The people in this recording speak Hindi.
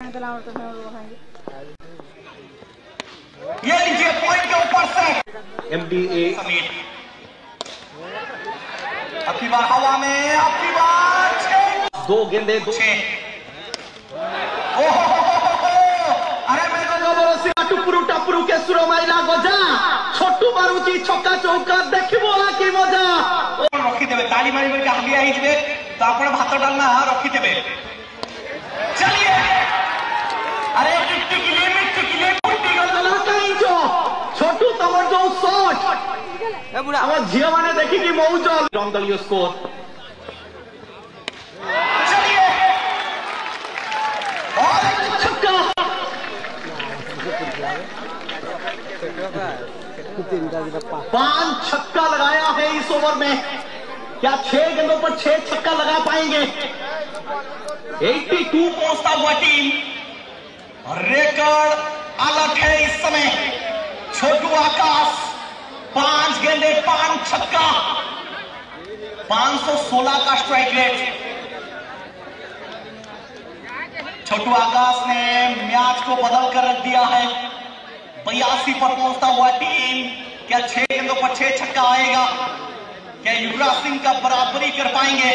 ये लीजिए पॉइंट के ऊपर से MDA समीर। अपनी बार हवा में, अपनी बार 2 गेंदे 6। अरे मैं टुपुरु टपुरु के सुर माइला गजा छोटू मारुची छक्का चौका देखिबो कि मजा रखी देबे ताली मारी मारी हालिया ही जबे तो आपण भात डालना रखी देबे। चलिए अरे टिकटिकिले कुट्टी गला काइचो छोटू तमर जो शॉट ए बुढ़ा हम झिया माने देखि कि मौज दलीय स्कोर। चलिए और छक्का 5 छक्का लगाया है इस ओवर में। क्या 6 गेंदों पर 6 छक्का लगा पाएंगे? 82 पहुंचता हुआ टीम रिकॉर्ड अलग है इस समय। छोटू आकाश 5 गेंदे 5 छक्का 516 का स्ट्राइक रेट। छोटू आकाश ने मैच को बदल कर रख दिया है। 82 पर पहुंचता हुआ टीम क्या 6 गेंदों पर 6 छक्का आएगा? क्या युवराज सिंह का बराबरी कर पाएंगे?